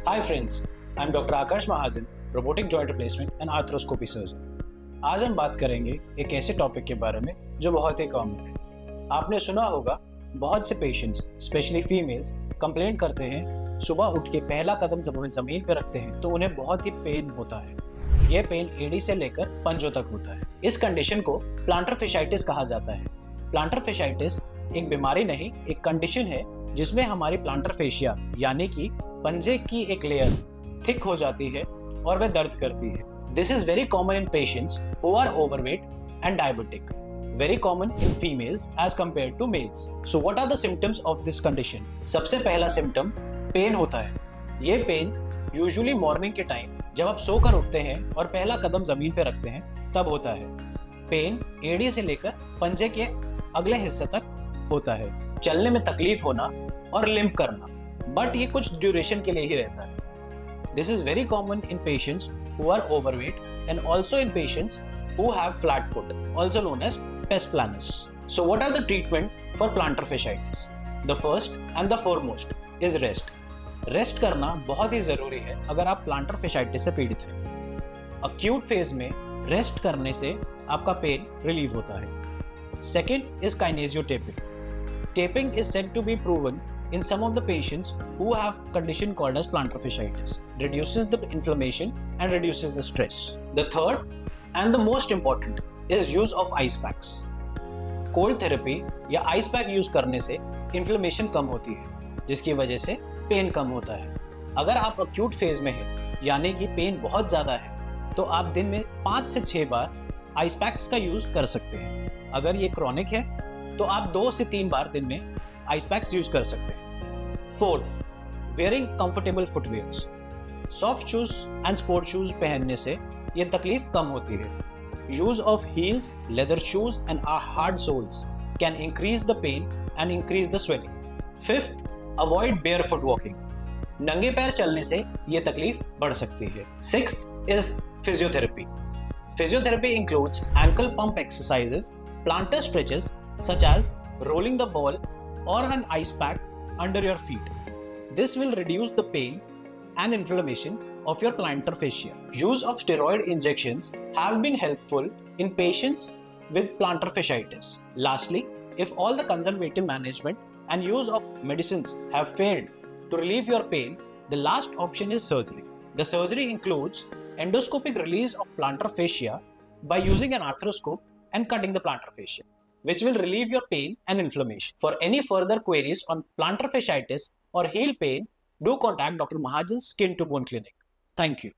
Hi friends, I'm Dr. Akash Mahajan, robotic joint replacement and arthroscopy surgeon. आज हम बात करेंगे एक ऐसे टॉपिक के बारे में जो बहुत ही कॉमन है। आपने सुना होगा, बहुत से पेशेंट्स स्पेशली फीमेल्स कंप्लेंट करते हैं, सुबह उठ के पहला कदम जब वो जमीन पर रखते हैं तो उन्हें बहुत ही पेन होता है। यह पेन एडी से लेकर पंजों तक होता है। इस कंडीशन को प्लांटर fasciitis कहा जाता है। प्लांटर fasciitis एक बीमारी नहीं, एक कंडीशन है जिसमें हमारी प्लांटर फेशिया यानी कि पंजे की एक लेयर थिक हो जाती है और वह दर्द करती है। This is very common in patients who are overweight and diabetic, very common in females as compared to males. So what are the symptoms of this condition? सबसे पहला सिम्टम पेन होता है। ये पेन यूजुअली मॉर्निंग के time जब आप सोकर उठते हैं और पहला कदम जमीन पे रखते हैं तब होता है। पेन एड़ी से लेकर पंजे के अगले हिस्से तक होता है। चलने में तकलीफ होना और लिम्प करना, बट ये कुछ ड्यूरेशन के लिए ही रहता है। This is very common in patients who are overweight and also in patients who have flat foot, also known as pes planus. So what are the treatment for plantar fasciitis? The first and the foremost is rest. Rest करना बहुत ही जरूरी है अगर आप planter fasciitis से पीड़ित हैं। Acute phase में रेस्ट करने से आपका पेन रिलीव होता है। Second is kinesio taping. Taping is said to be proven in some of the patients who have condition called as plantar fasciitis. Reduces the inflammation and reduces the stress. The third and the most important is use of ice packs. Cold therapy या ice pack use करने से inflammation कम होती है, जिसकी वजह से pen कम होता है। अगर आप acute phase में हैं, यानी कि पेन बहुत ज़्यादा है, तो आप दिन में 5 से 6 बार ice packs का यूज कर सकते हैं। अगर ये chronic है तो आप 2 से 3 बार दिन में आइस पैक्स यूज कर सकते हैं। Fourth, wearing comfortable footwears. Soft shoes and sport shoes पहनने से ये तकलीफ कम होती है। Use of heels, leather shoes and hard soles can increase the pain and increase the swelling. Fifth, avoid barefoot walking. नंगे पैर चलने से ये तकलीफ बढ़ सकती है। Sixth is physiotherapy. Physiotherapy includes ankle pump exercises, plantar stretches such as rolling the ball or an ice pack under your feet. This will reduce the pain and inflammation of your plantar fascia. Use of steroid injections have been helpful in patients with plantar fasciitis. Lastly, if all the conservative management and use of medicines have failed to relieve your pain, the last option is surgery. The surgery includes endoscopic release of plantar fascia by using an arthroscope and cutting the plantar fascia, which will relieve your pain and inflammation. For any further queries on plantar fasciitis or heel pain, do contact Dr. Mahajan's Skin to Bone Clinic. Thank you.